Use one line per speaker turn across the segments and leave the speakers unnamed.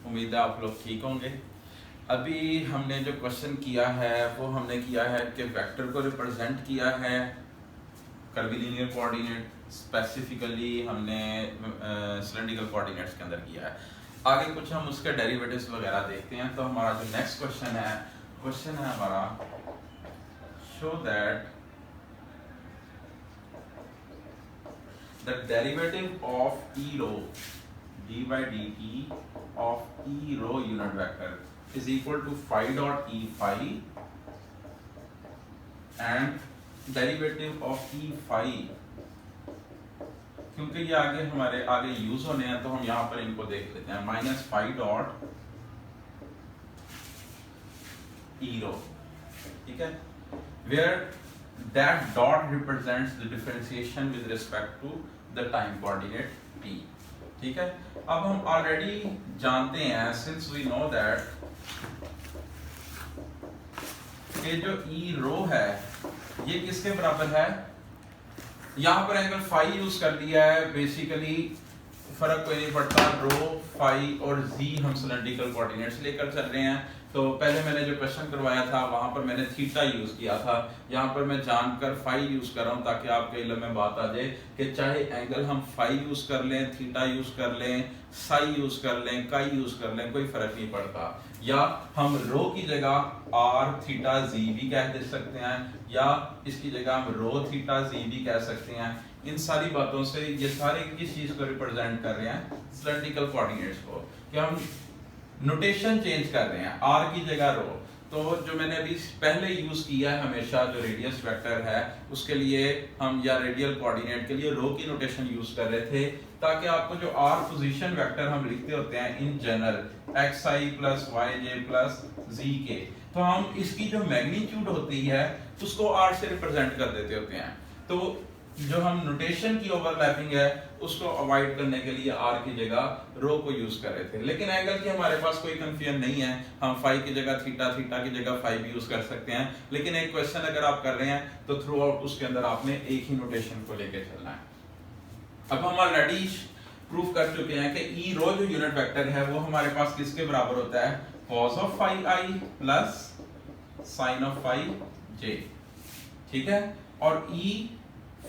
उम्मीद है आप लोग ठीक होंगे। अभी हमने जो क्वेश्चन किया है वो हमने किया है कि वेक्टर को रिप्रेजेंट किया है कर्वीलिनियर कोऑर्डिनेट, स्पेसिफिकली हमने सिलेंड्रिकल कोऑर्डिनेट्स के अंदर किया है। आगे कुछ हम उसके डेरिवेटिव्स वगैरह देखते हैं। तो हमारा जो नेक्स्ट क्वेश्चन है हमारा, show that the derivative of E rho d by dt of e row unit vector is equal to phi dot e phi and derivative of e phi, क्योंकि ये हमारे आगे यूज होने हैं तो हम यहाँ पर इनको देख लेते हैं। माइनस फाई डॉट ई रो, ठीक है, where that dot represents the differentiation with respect to the time coordinate t, ठीक है। अब हम ऑलरेडी जानते हैं, सिंस वी नो दैट कि जो ई रो है ये किसके बराबर है, यहां पर एंगल फाई यूज कर दिया है। बेसिकली फर्क कोई नहीं पड़ता, रो फाई और जी हम सिलेंड्रिकल कोऑर्डिनेट्स लेकर चल रहे हैं। तो पहले मैंने जो क्वेश्चन करवाया था वहां पर मैंने थीटा यूज किया था, यहाँ पर मैं जानकर फाई यूज कर रहा हूँ ताकि आपके इल्म में बात आ जाए कि चाहे एंगल हम फाई यूज कर लें, थीटा यूज कर लें, साई यूज कर लें, काई यूज कर लें, कोई फर्क नहीं पड़ता। या हम रो की जगह आर थीटा जी भी कह दे सकते हैं, या इसकी जगह हम रो थीटा जी भी कह सकते हैं। इन सारी बातों से ये सारे किस चीज को रिप्रेजेंट कर रहे हैं, सिलेंड्रिकल कोऑर्डिनेट्स को, कि हम नोटेशन चेंज कर रहे हैं, आर की जगह रो। तो जो मैंने अभी पहले यूज किया है हमेशा, जो रेडियस वेक्टर है उसके लिए हम, या रेडियल कोऑर्डिनेट के लिए रो की नोटेशन यूज कर रहे थे, ताकि आपको जो आर पोजीशन वेक्टर हम लिखते होते हैं in general x i plus y j plus z k, तो हम इसकी जो मैग्नीट्यूड होती है उसको आर से रिप्रेजेंट कर देते होते हैं। तो जो हम नोटेशन की ओवरलैपिंग है उसको अवॉइड करने के लिए आर की जगह रो को यूज कर रहे थे। लेकिन एंगल की हमारे पास कोई कंफ्यूजन नहीं है, हम फाई की जगह थीटा, थीटा की जगह फाई भी यूज कर सकते हैं। लेकिन एक क्वेश्चन अगर आप कर रहे हैं तो थ्रू आउट उसके अंदर आपने एक ही नोटेशन को लेके चलना है। अब हम ऑलरेडी प्रूफ कर चुके हैं कि ई रो जो यूनिट वेक्टर है वो हमारे पास किसके बराबर होता है, cos of phi i plus sine of phi j, ठीक है। और ई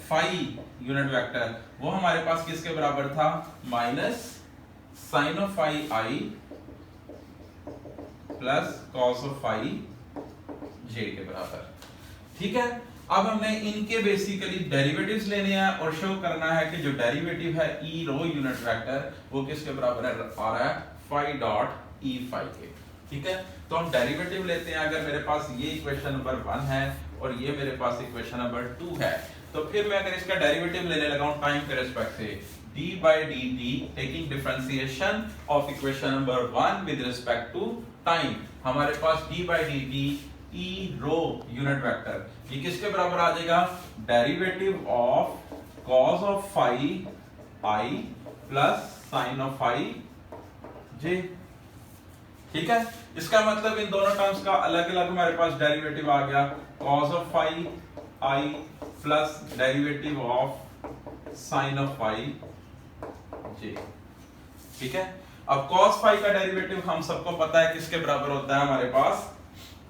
फाई यूनिट वेक्टर वो हमारे पास किसके बराबर था, minus sine of phi i plus cos of phi j के बराबर, ठीक है। अब हमने इनके बेसिकली डेरिवेटिव्स लेने हैं और शो करना है कि जो डेरिवेटिव है ई रो यूनिट वेक्टर वो किसके बराबर है, आ रहा है फाई डॉट ई फाई के, ठीक है। तो हम डेरिवेटिव लेते हैं। अगर मेरे पास ये इक्वेशन नंबर 1 है और ये मेरे पास इक्वेशन नंबर 2 है, तो फिर मैं अगर इसका डेरिवेटिव लेने लगा हूं टाइम के रिस्पेक्ट से, d by dt taking differentiation of equation number 1 with respect to time, हमारे पास d by dt e rho unit vector ये किसके बराबर आ जाएगा, derivative of cos of phi i plus sin of phi j, ठीक है। इसका मतलब इन दोनों टर्म्स का अलग अलग हमारे पास डेरिवेटिव आ गया, cos of phi i plus derivative of sine of phi j, ठीक है। अब cos फाई का डेरिवेटिव हम सबको पता है किसके बराबर होता है, हमारे पास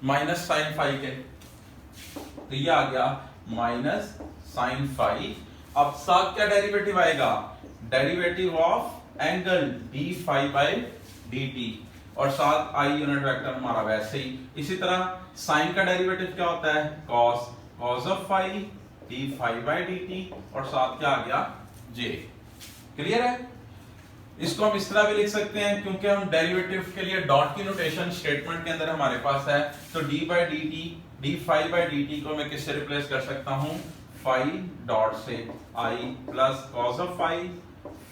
माइनस साइन फाई के, तो ये आ गया माइनस साइन फाई। अब साथ क्या डेरिवेटिव आएगा, derivative of angle D phi by D T, और साथ आई यूनिट वेक्टर हमारा वैसे ही। इसी तरह साइन का डेरिवेटिव क्या होता है, cos, cos of phi D phi by D T, और साथ क्या आ गया, जे। क्लियर है। इसको हम इस तरह भी लिख सकते हैं, क्योंकि हम डेरिवेटिव के लिए डॉट की नोटेशन स्टेटमेंट के अंदर हमारे पास है, तो D by D T, D phi by D T को मैं किससे रिप्लेस कर सकता हूं, फाई डॉट से i plus cos of phi,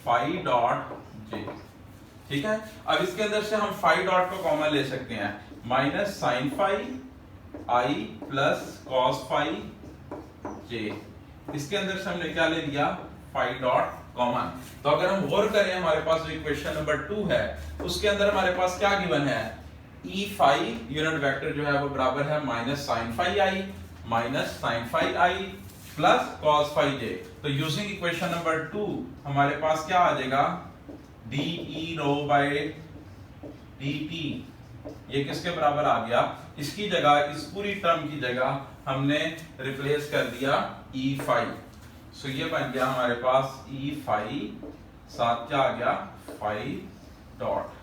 phi dot j, ठीक है। अब इसके अंदर से हम फाई डॉट को कॉमन ले सकते हैं, minus sine phi i plus cos phi जे, इसके अंदर से हमने क्या ले लिया, फाई डॉट कॉमन। तो अगर हम गौर करें हमारे पास जो इक्वेशन नंबर 2 है उसके अंदर हमारे पास क्या गिवन है, ई फाई यूनिट वेक्टर जो है वो बराबर है minus sine phi I minus sine phi i plus cos phi जे। तो यूजिंग इक्वेशन नंबर 2 हमारे पास क्या आ जाएगा, D e rho bye dt, ये किसके बराबर आ गया, इसकी जगह, इस पूरी टर्म की जगह हमने रिप्लेस कर दिया e फाई। सो ये बन गया हमारे पास e फाई, साथ क्या आ गया, फाई डॉट।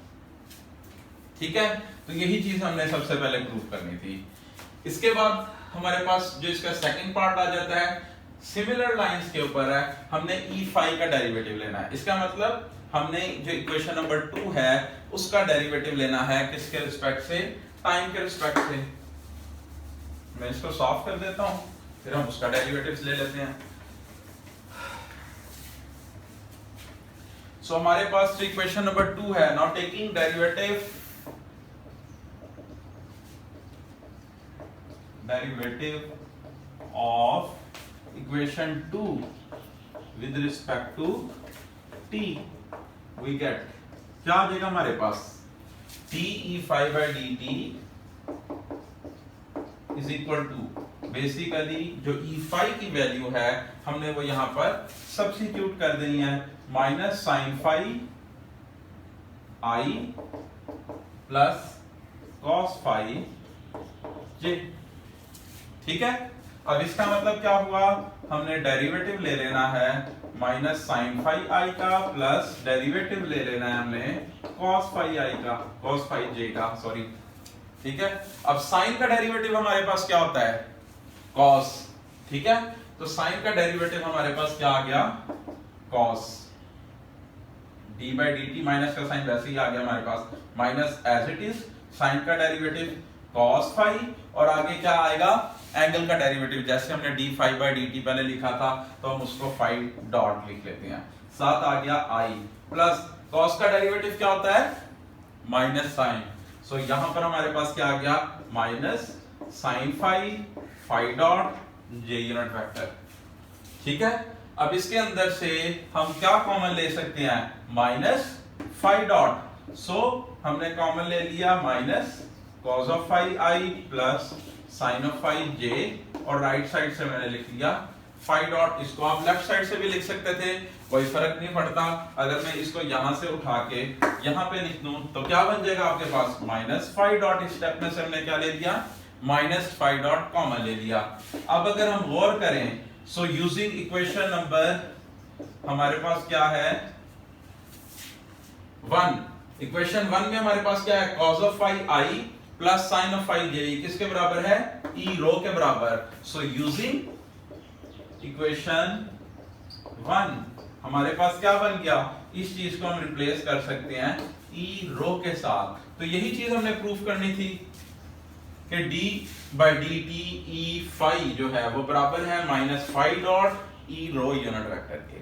ठीक है, तो यही चीज हमने सबसे पहले प्रूव करनी थी। इसके बाद हमारे पास जो इसका सेकंड पार्ट आ जाता है, सिमिलर लाइंस के ऊपर है, हमने e फाई का डेरिवेटिव लेना है। इसका मतलब हमने जो इक्वेशन नंबर 2 है उसका डेरिवेटिव लेना है, किसके रिस्पेक्ट से, टाइम के रिस्पेक्ट से। मैं इसको सॉल्व कर देता हूं, फिर हम उसका डेरिवेटिव ले लेते हैं। सो हमारे पास जो इक्वेशन नंबर 2 है, now taking derivative of equation 2 with respect to t, we get क्या आ जाएगा हमारे पास, t e phi by dt is equal to, basically जो e phi की वैल्यू है हमने वो यहां पर सब्स्टिट्यूट कर देनी है, minus sine phi i plus cos phi j। ठीक है, अब इसका मतलब क्या हुआ, हमने डेरिवेटिव ले लेना है माइनस साइन फाई आई का, प्लस डेरिवेटिव ले लेना है हमने कॉस फाई आई का, कॉस फाई जे का, सॉरी। ठीक है, अब साइन का डेरिवेटिव हमारे पास क्या होता है, कॉस। ठीक है, तो साइन का डेरिवेटिव हमारे पास क्या आ गया, cos. D by D t, minus का साइन वैसे ही आ गया हमारे पास, minus as it is, sine का डेरिवेटिव कॉस फाई, और आगे क्या आएगा, एंगल का डेरिवेटिव, जैसे हमने d phi by D t पहले लिखा था तो हम उसको फाई डॉट लिख लेते हैं, साथ आ गया आई, प्लस कॉस का डेरिवेटिव क्या होता है, माइनस साइन। सो यहां पर हमारे पास क्या आ गया, minus sine phi, phi dot J unit vector. ठीक है, अब इसके अंदर से हम क्या कॉमन ले सकते हैं, माइनस फाई डॉट। सो हमने कॉमन ले लिया minus cos of phi i plus sine of phi j, और राइट साइड से मैंने लिख लिया फाई डॉट। इसको आप लेफ्ट साइड से भी लिख सकते थे, कोई फर्क नहीं पड़ता। अगर मैं इसको यहां से उठा के यहां पे लिख दूं तो क्या बन जाएगा आपके पास, माइनस फाई डॉट। इस स्टेप में से हमने क्या ले लिया, माइनस फाई डॉट कॉमन ले लिया। अब अगर हम गौर करें, सो यूजिंग इक्वेशन नंबर हमारे पास क्या है, 1। इक्वेशन 1 में हमारे पास क्या है, cos of phi i plus sine of phi j, किसके बराबर है, ई रो के बराबर। सो यूजिंग इक्वेशन 1 हमारे पास क्या बन गया, इस चीज को हम रिप्लेस कर सकते हैं ई रो के साथ। तो यही चीज हमने प्रूफ करनी थी कि D by D T E phi जो है वो बराबर है माइनस फाई डॉट ई रो यूनिट वेक्टर के।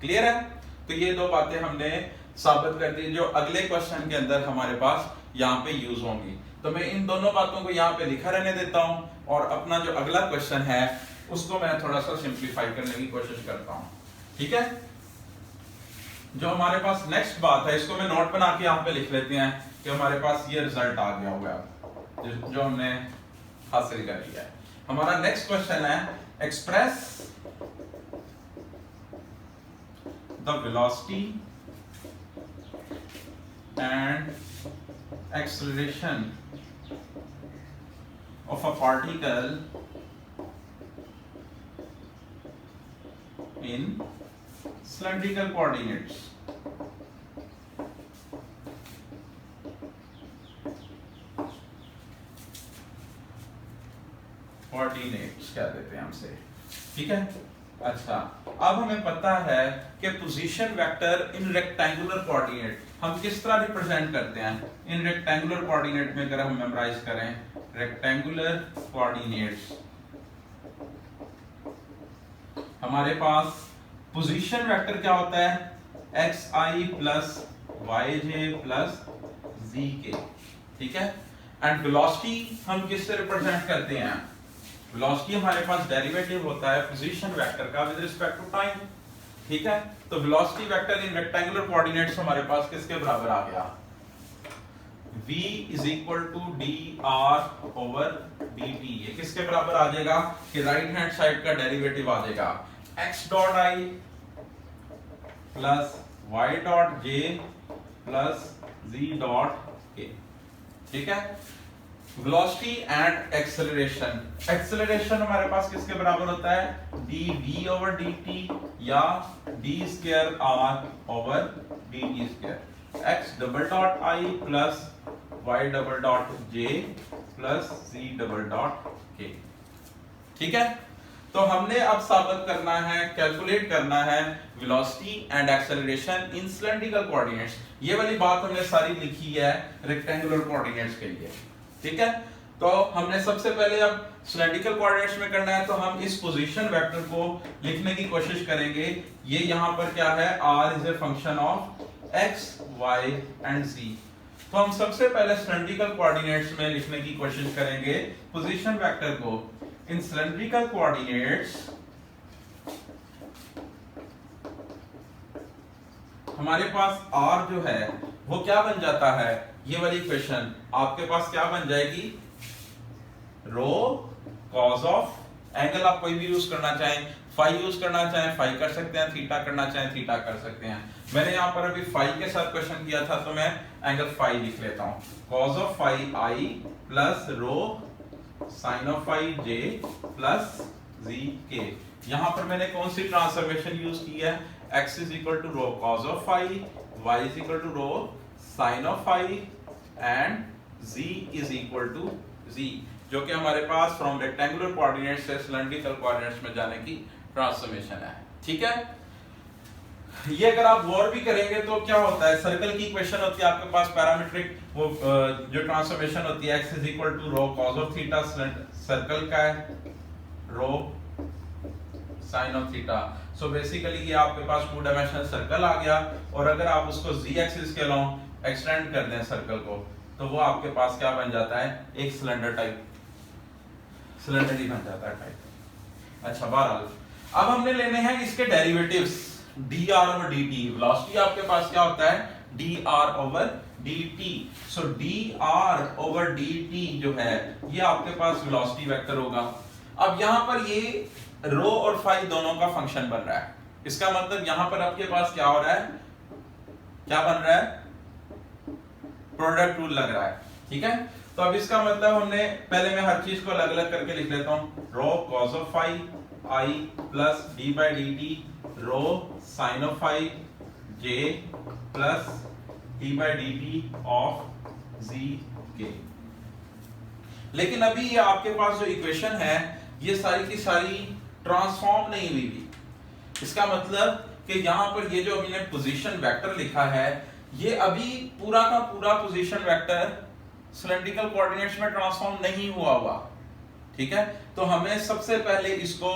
क्लियर है, तो ये दो बातें हमने साबित कर दी जो अगले क्वेश्चन के अंदर हमारे पास यहाँ पे यूज होंगी। तो मैं इन दोनों बातों को यहाँ पे लिखा रहने देता हूँ, और अपना जो अगला क्वेश्चन है उसको मैं थोड़ा सा सिंप्लीफाई करने की कोशिश करता हूँ। ठीक है, जो हमारे पास नेक्स्ट बात है इसको मैं नोट बना के यहाँ पे लिख लेते हैं कि हमारे पास ये रिजल्ट आ गया होगा जो हमने हासिल कर लिया है। हमारा नेक्स्ट क्वेश्चन है, express the velocity and acceleration of a particle in cylindrical coordinates। Coordinates क्या देते हैं हमसे, ठीक है। अच्छा, अब हमें पता है कि position vector in rectangular coordinate हम किस तरह रिप्रेजेंट करते हैं। इन रेक्टेंगुलर कोऑर्डिनेट में अगर हम मेमोराइज करें, रेक्टेंगुलर कोऑर्डिनेट्स हमारे पास पोजीशन वेक्टर क्या होता है, xi plus yj plus zk। ठीक है, एंड वेलोसिटी हम किससे रिप्रेजेंट करते हैं, वेलोसिटी हमारे पास डेरिवेटिव होता है पोजीशन वेक्टर का विद रिस्पेक्ट टू टाइम। ठीक है, तो velocity vector in rectangular coordinates हमारे पास किसके बराबर आ गया, v is equal to dr over dt। ये किसके बराबर आ जाएगा कि राइट हैंड साइड का डेरिवेटिव आ जाएगा x dot i plus y dot j plus z dot K. ठीक है, वेलोसिटी एंड एक्सेलरेशन। एक्सेलरेशन हमारे पास किसके बराबर होता है, dv ओवर dt या d square r over dt square. x double dot i plus y double dot j plus z double dot k। ठीक है, तो हमने अब साबित करना है, कैलकुलेट करना है velocity and acceleration in cylindrical coordinates. ये वाली बात हमने सारी लिखी है रेक्टेंगुलर कोऑर्डिनेट्स के लिए। ठीक है, तो हमने सबसे पहले अब सिलेंड्रिकल कोऑर्डिनेट्स में करना है, तो हम इस पोजीशन वेक्टर को लिखने की कोशिश करेंगे। ये यहां पर क्या है, r is a function of x, y and z। तो हम सबसे पहले सिलेंड्रिकल कोऑर्डिनेट्स में लिखने की कोशिश करेंगे पोजीशन वेक्टर को। इन सिलेंड्रिकल कोऑर्डिनेट्स हमारे पास r जो है वो क्या बन जाता है, ये वाली इक्वेशन आपके पास क्या बन जाएगी, रो कॉस ऑफ, एंगल आप कोई भी यूज करना चाहें, फाई यूज करना चाहें फाई कर सकते हैं, थीटा करना चाहें थीटा कर सकते हैं। मैंने यहाँ पर अभी फाई के साथ क्वेश्चन किया था तो मैं एंगल फाई लिख लेता हूँ, cos of phi i plus rho sine of phi j plus z k. यहाँ पर मैंने कौन सी ट्रांसफॉर्मेशन यूज की है, x is equal to rho cos of phi, y is equal to rho sine of phi and z is equal to z, जो कि हमारे पास फ्रॉम रेक्टेंगुलर कोऑर्डिनेट्स से सिलेंड्रिकल कोऑर्डिनेट्स में जाने की ट्रांसफॉर्मेशन है। ठीक है, ये अगर आप गौर भी करेंगे तो क्या होता है, सर्कल की इक्वेशन होती है आपके पास पैरामीट्रिक, वो जो ट्रांसफॉर्मेशन होती है x is equal to rho cos of theta, circle का है rho sine of theta. So basically ये आपके पास 2 डायमेंशनल सर्कल आ गया, और अगर आप उसको z एक्सिस के अलोंग एक्सटेंड कर दें सर्कल को, तो वो आपके पास क्या बन जाता है, एक सिलेंडर टाइप, सिलेंडर ही बन जाता है टाइप। अच्छा, बहरहाल अब हमने लेने हैं इसके derivatives, dr over dt। Velocity आपके पास क्या होता है, dr ओवर dt। सो dr ओवर dt जो है ये आपके पास वेलोसिटी वेक्टर होगा। अब यहां पर ये रो और फाई दोनों का फंक्शन बन रहा है, इसका मतलब यहां पर आपके पास क्या हो रहा है, क्या बन रहा है, प्रोडक्ट रूल लग रहा है। ठीक है, तो अब इसका मतलब हमने पहले मैं हर चीज को अलग अलग करके लिख लेता हूं, rho cos of phi i plus d by D t rho sine of phi j plus d by D T of z k. लेकिन अभी ये आपके पास जो इक्वेशन है ये सारी की सारी ट्रांसफॉर्म नहीं हुई भी। इसका मतलब कि यहां पर ये जो हमने पोजीशन वेक्टर लिखा है ये अभी पूरा का पूरा पोजीशन वेक्टर सिलेंड्रिकल कोऑर्डिनेट्स में ट्रांसफॉर्म नहीं हुआ हुआ। ठीक है, तो हमें सबसे पहले इसको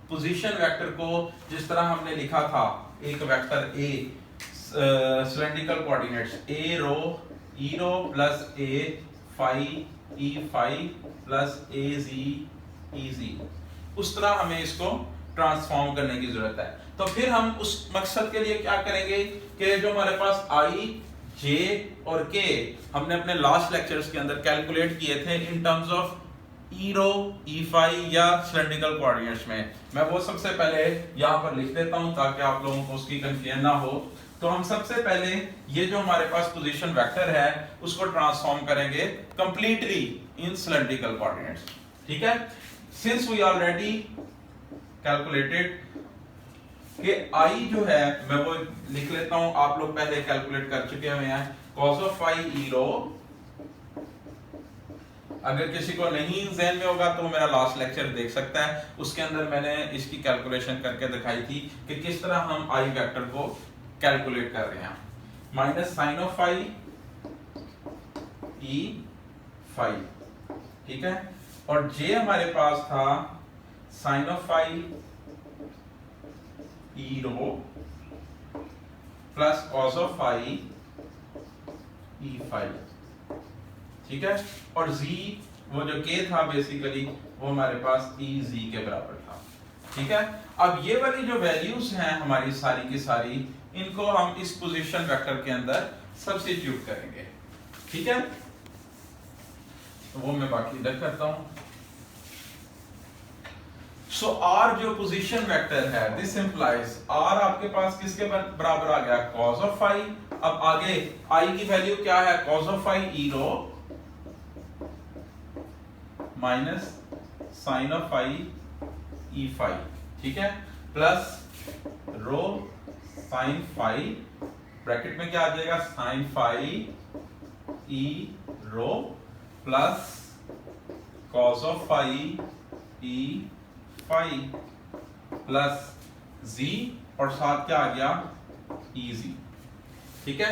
पोजीशन वेक्टर को जिस तरह हमने लिखा था, एक vector A cylindrical coordinates A rho e rho plus A phi E phi plus A z e z, उस तरह हमें इसको ट्रांसफॉर्म करने की जरूरत है। तो फिर हम उस मकसद के लिए क्या करेंगे कि जो हमारे पास आई जे और के हमने अपने लास्ट लेक्चर्स के अंदर कैलकुलेट किए थे in terms of E rho E phi या सिलेंड्रिकल कोऑर्डिनेट्स में, मैं वो सबसे पहले यहाँ पर लिख देता हूँ ताकि आप लोगों को उसकी कंफ्यूजन ना हो। तो हम सबसे पहले ये जो हमारे पास पोजीशन वेक्टर है उसको ट्रांसफॉर्म करेंगे कंप्लीटली इन सिलेंड्रिकल कोऑर्डिनेट्स। ठीक है, सिंस वी ऑलरेडी कैलकुलेटेड कि आई जो है मैं वो लिख लेता हूं, आप लोग पहले कैलकुलेट कर चुके हैं, cos ऑफ फाई ई रो। अगर किसी को नहीं ज़हन में होगा तो मेरा लास्ट लेक्चर देख सकता है, उसके अंदर मैंने इसकी कैलकुलेशन करके दिखाई थी कि किस तरह हम आई वेक्टर को कैलकुलेट कर रहे हैं। Minus sine of phi E phi, ठीक है, और जे हमारे पास था sine of phi E rho plus cos of phi E phi. ठीक है, और z वो जो k था बेसिकली वो हमारे पास e z के बराबर था। ठीक है, अब ये वाली जो वैल्यूज हैं हमारी सारी की सारी, इनको हम इस पोजीशन वेक्टर के अंदर सब्स्टिट्यूट करेंगे। ठीक है, तो वो मैं बाकी इधर करता हूं। सो आर जो पोजीशन वेक्टर है, दिस इंप्लाइज आर आपके पास किसके बराबर आ गया, कॉस ऑफ फाई। अब आगे आई की वैल्यू क्या है, cos of phi E rho minus sine of phi E phi, ठीक है, plus rho sine phi, bracket में क्या आ जाएगा, sine phi E rho plus cos of phi E phi plus z और साथ क्या आ गया, इजी। ठीक है,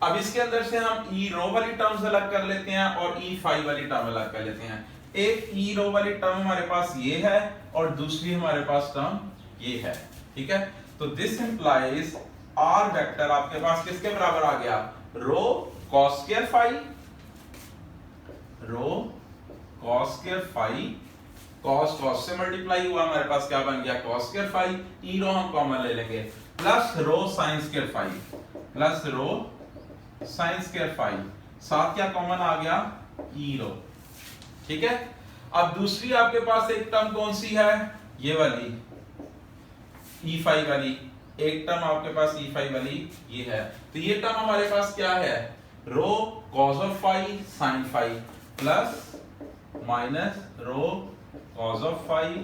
अब इसके अंदर से हम ई रो वाली टर्म्स अलग कर लेते हैं और ई फाई वाली टर्म अलग कर लेते हैं। एक ई रो वाली टर्म हमारे पास ये है और दूसरी हमारे पास टर्म ये है। ठीक है, तो दिस इंप्लाइज आर वेक्टर आपके पास किसके बराबर आ गया, rho cos square phi, rho cos square phi, cos cos से मल्टीप्लाई हुआ, हमारे पास क्या बन गया, कॉस स्क्वायर फाई, ई रो हम कॉमन ले लेंगे, plus rho sine square phi, plus rho sine square phi, साथ क्या कॉमन आ गया, ई रो। ठीक है, अब दूसरी आपके पास एक टर्म कौन सी है, ये वाली ई फाई वाली, एक टर्म आपके पास ई फाई वाली ये है। तो ये टर्म हमारे पास क्या है, rho cos of phi sine phi plus minus rho cos of phi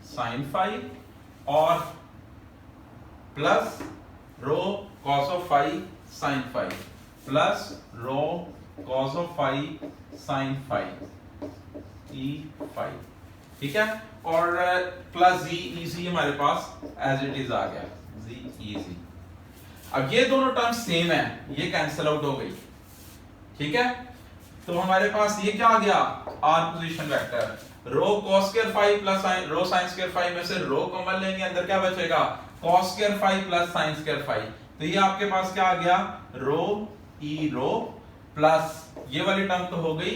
sine phi और plus rho cos of phi sine phi plus rho cos of phi sine phi E phi. ठीक है, और plus z e z हमारे पास as it is आ गया, z easy. अब ये दोनों टर्म सेम है, ये कैंसिल आउट हो गई। ठीक है, तो हमारे पास ये क्या आ गया, R position vector, rho cos square phi plus rho sine square phi में से रो कॉमन लेंगे, अंदर क्या बचेगा, cos square phi plus sine square phi. तो ये आपके पास क्या आ गया, रो ई रो प्लस ये वाली टर्म तो हो गई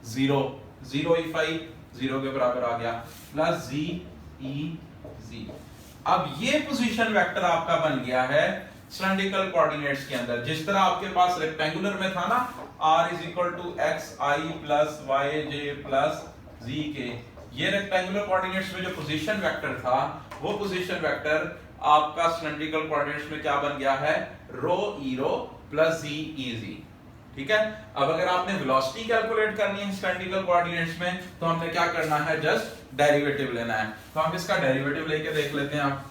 जीरो, जीरो ई फाई जीरो के बराबर आ गया, प्लस जी ई जी। अब ये पोजीशन वेक्टर आपका बन गया है सिलेंड्रिकल कोऑर्डिनेट्स के अंदर। जिस तरह आपके पास रेक्टेंगुलर में था ना, r is equal to x i plus y j plus z k, ये रेक्टेंगुलर कोऑर्डिनेट्स में जो पोजीशन वेक्टर था, वो पोजीशन वेक्टर आपका सिलेंड्रिकल कोऑर्डिनेट्स में क्या बन गया है, रो e rho plus z e z. ठीक है, अब अगर आपने वेलोसिटी कैलकुलेट करनी है सिलेंड्रिकल कोऑर्डिनेट्स में, तो हमने क्या करना है, जस्ट डेरिवेटिव लेना है। तो हम इसका डेरिवेटिव लेके देख लेते हैं। आप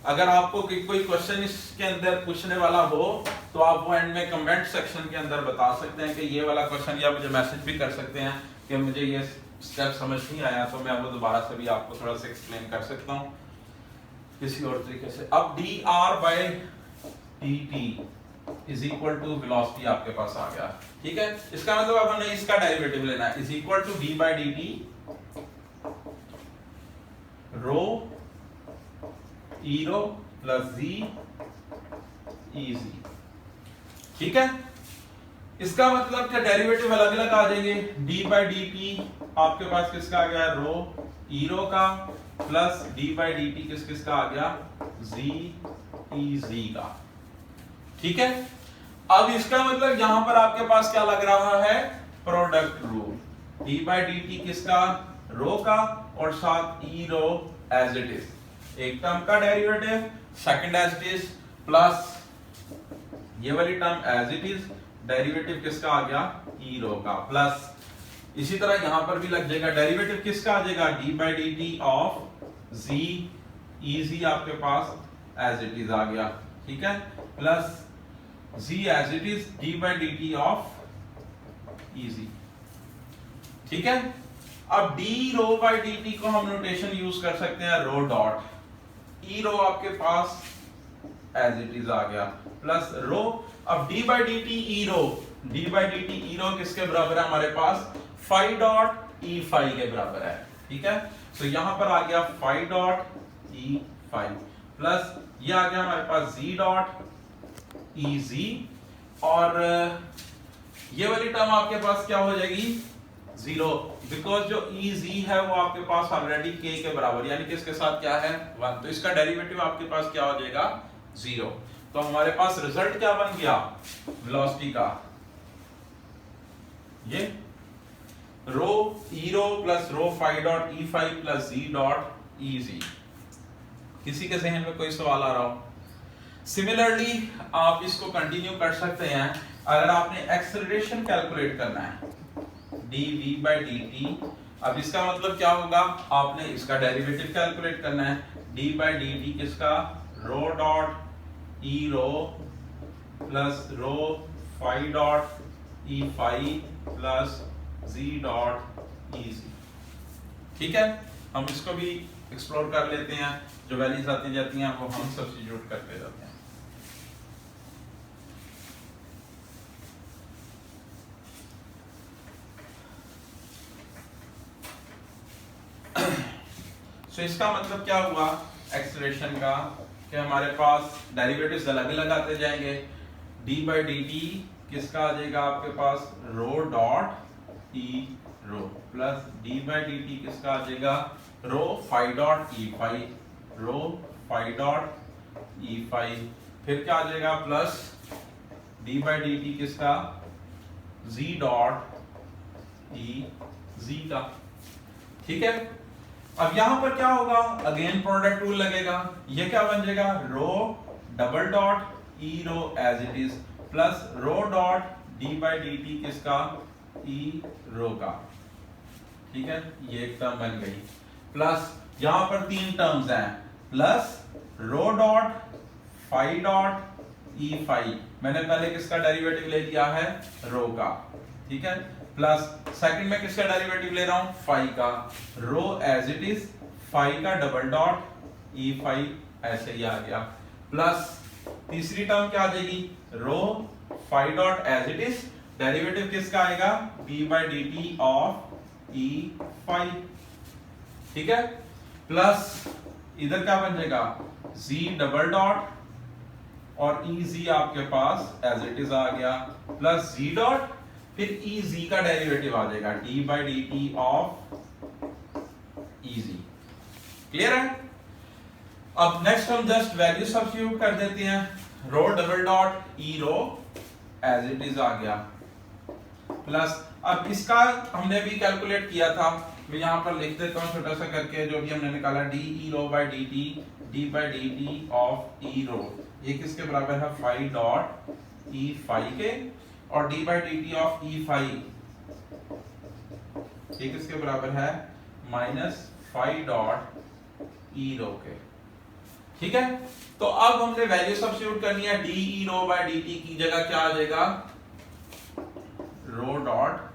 अगर आपको कोई क्वेश्चन इसके अंदर पूछने वाला हो तो आप वो एंड में कमेंट सेक्शन के अंदर बता सकते हैं कि ये वाला क्वेश्चन, या मुझे मैसेज भी कर सकते हैं कि मुझे ये स्टेप समझ नहीं आया, तो मैं वो दोबारा से भी आपको थोड़ा सा एक्सप्लेन कर सकता हूँ किसी और तरीके से। अब D R by D T is equal to velocity आपके पास आ गया। ठीक है, इसका मतलब अब हमें इसका डेरिवेटिव लेना है, is equal to d by D t rho e rho plus z e z. ठीक है, इसका मतलब क्या डेरिवेटिव अलग अलग आ जाएंगे, डी बाई डी टी आपके पास किसका आ गया, रो ई रो का plus d by D T किसका आ गया, जी ई जी का। ठीक है, अब इसका मतलब यहां पर आपके पास क्या लग रहा है, product rule, D by D T किसका, रो का और साथ E rho as it is, एक टर्म का derivative, second as it is, plus ये वाली term as it is, derivative किसका आ गया, ई रो का, प्लस इसी तरह यहां पर भी लग जाएगा, डेरिवेटिव किसका आ जाएगा, D by D T of z e z आपके पास एज इट इज आ गया। ठीक है, plus z as it is d by D T of E z. ठीक है, अब d rho by D T को हम नोटेशन यूज कर सकते हैं रो डॉट, ई रो आपके पास एज इट इज आ गया, प्लस रो, अब d by D T e rho, d by D T e rho किसके बराबर है हमारे पास, फाई डॉट ई फाई के बराबर है। ठीक है, तो यहां पर आ गया फाई डॉट ई फाई प्लस ये आ गया हमारे पास जी डॉट ई जी, और ये वाली टर्म आपके पास क्या हो जाएगी, जीरो, बिकॉज जो ई जी है वो आपके पास ऑलरेडी के के बराबर, यानी कि इसके साथ क्या है, वन, तो इसका डेरिवेटिव आपके पास क्या हो जाएगा, जीरो। तो हमारे पास रिजल्ट क्या बन गया, वेलोसिटी का, ये rho e rho plus rho phi dot ई phi plus z dot e z. किसी के जहन में कोई सवाल आ रहा हो? सिमिलरली आप इसको कंटिन्यू कर सकते हैं। अगर आपने एक्सेलरेशन कैलकुलेट करना है dv by dt, अब इसका मतलब क्या होगा, आपने इसका डेरिवेटिव कैलकुलेट करना है। d by dt किसका, रो डॉट ई rho plus rho phi dot ई phi plus z dot e z. ठीक है, हम इसको भी एक्सप्लोर कर लेते हैं। जो वैल्यूज आती जाती हैं वो हम सब्स्टिट्यूट करते जाते हैं। तो इसका मतलब क्या हुआ एक्सेलरेशन का, कि हमारे पास डेरिवेटिव्स अलग अलग आते जाएंगे। d by dt किसका आ जाएगा आपके पास, rho dot E rho plus d by dt किसका आ जाएगा, रो फाई डॉट ई फाई, रो फाई डॉट ई फाई। फिर क्या आ जाएगा, प्लस d by dt किसका, z डॉट ई जी का। ठीक है, अब यहां पर क्या होगा, अगेन प्रोडक्ट रूल लगेगा। ये क्या बन जाएगा, rho double dot E rho as it is plus rho dot d by D T किसका, ई रो का। ठीक है, ये एक टर्म बन गई। प्लस यहां पर तीन टर्म्स हैं, plus rho dot phi dot ई फाई, मैंने पहले किसका डेरिवेटिव ले लिया है, रो का। ठीक है, प्लस सेकंड में किसका डेरिवेटिव ले रहा हूं, फाई का, रो एज इट इज फाई का डबल डॉट ई फाई, ऐसे ही आ गया। प्लस तीसरी टर्म क्या आ जाएगी, rho phi dot as it is, derivative किसका आएगा, d by D T of E phi. ठीक है, प्लस इधर क्या बन जाएगा, जी डबल डॉट और ई जी आपके पास एज इट इज आ गया, प्लस जी डॉट, फिर ई जी का डेरिवेटिव आ जाएगा D by D T of E G. Clear है? अब नेक्स्ट हम जस्ट वैल्यू सब्स्टिट्यूट कर देते हैं। Rho double dot E rho as it is आ गया, प्लस अब इसका हमने भी कैलकुलेट किया था, मैं यहां पर लिख देता हूं छोटा सा करके, जो भी हमने निकाला d e rho by D T, d by D T of E rho, ये किसके बराबर है, फाई डॉट ई फाई के, और D by D T of E phi ये किसके बराबर है, माइनस फाई डॉट ई रो के। ठीक है, तो अब हमने वैल्यू सब्स्टिट्यूट करनी है। D e rho by D t की जगह क्या आ जाएगा, रो डॉट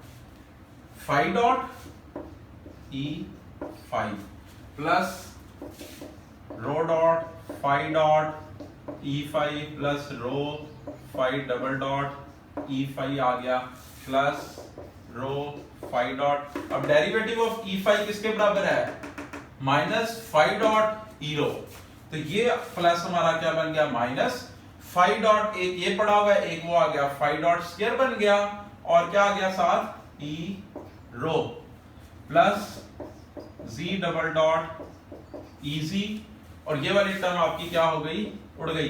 फाई डॉट ई phi plus rho dot phi dot ई phi plus rho phi double dot ई फाई आ गया, प्लस रो फाई डॉट, अब डेरिवेटिव ऑफ ई फाई किसके बराबर है, माइनस फाई डॉट ई रो, तो ये प्लस हमारा क्या बन गया, माइनस फाई डॉट, एक ये पड़ा हुआ है, एक वो आ गया, फाई डॉट स्क्वायर बन गया, और क्या आ गया साथ, E rho plus z double dot e जी, और ये वाली टर्म आपकी क्या हो गई, उड़ गई,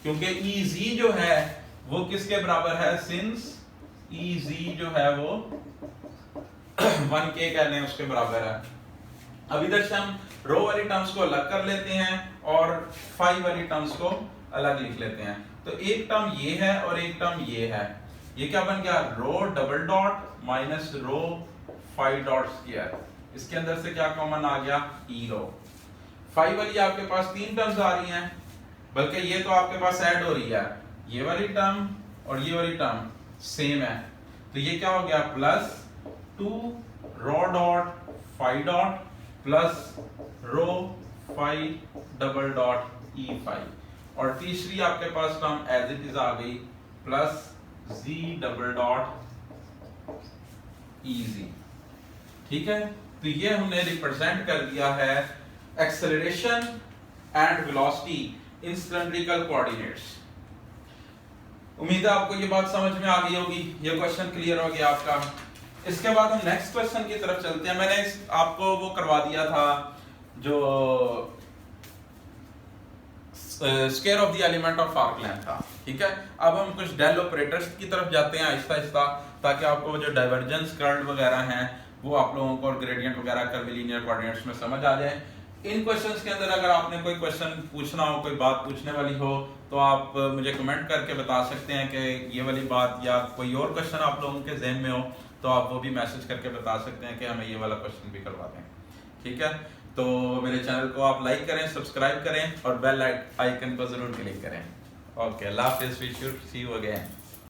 क्योंकि ई जी जो है वो किसके बराबर है, सिंस ई जी जो है वो 1k कह लें उसके बराबर है। अब इधर से हम रो वाली टर्म्स को अलग कर लेते हैं और फाई वाली टर्म्स को अलग लिख लेते हैं। तो एक टर्म ये है और एक टर्म ये है, ये क्या बन गया, rho double dot minus rho phi dot square, इसके अंदर से क्या कॉमन आ गया, ई रो। फाई वाली आपके पास तीन टर्म्स आ रही हैं, बल्कि ये तो आपके पास ऐड हो रही है, ये वाली टर्म और ये वाली टर्म सेम है, तो ये क्या हो गया, plus 2 rho dot phi dot plus rho phi double dot ई फाई, और तीसरी आपके पास टर्म एज इट इज आ गई, plus z double dot e z. ठीक है, तो ये हमने रिप्रेजेंट कर दिया है acceleration and velocity in cylindrical coordinates. उम्मीद है आपको ये बात समझ में आ गई होगी, ये क्वेश्चन क्लियर हो गया आपका। इसके बाद हम नेक्स्ट क्वेश्चन की तरफ चलते हैं। मैंने आपको वो करवा दिया था जो square of the element of arc length था। ठीक है, अब हम कुछ डेल ऑपरेटर्स की तरफ जाते हैं आहिस्ता आहिस्ता, ताकि आपको जो डाइवर्जेंस, कर्ल वगैरह हैं वो आप लोगों को, और ग्रेडियंट वगैरह कर्विलीनियर कोऑर्डिनेट्स में समझ आ जाए। इन क्वेश्चंस के अंदर अगर आपने कोई क्वेश्चन पूछना हो, कोई बात पूछने वाली हो, तो आप मुझे कमेंट करके बता सकते हैं कि ये वाली बात, या कोई और क्वेश्चन आप लोगों के जहन में हो तो आप वो भी मैसेज करके बता सकते हैं कि हमें ये वाला क्वेश्चन भी करवा दें। ठीक है, तो मेरे चैनल को आप लाइक करें, सब्सक्राइब करें और बेल आइकन पर जरूर क्लिक करें। ओके, अल्लाह हाफिज़, we should see you again.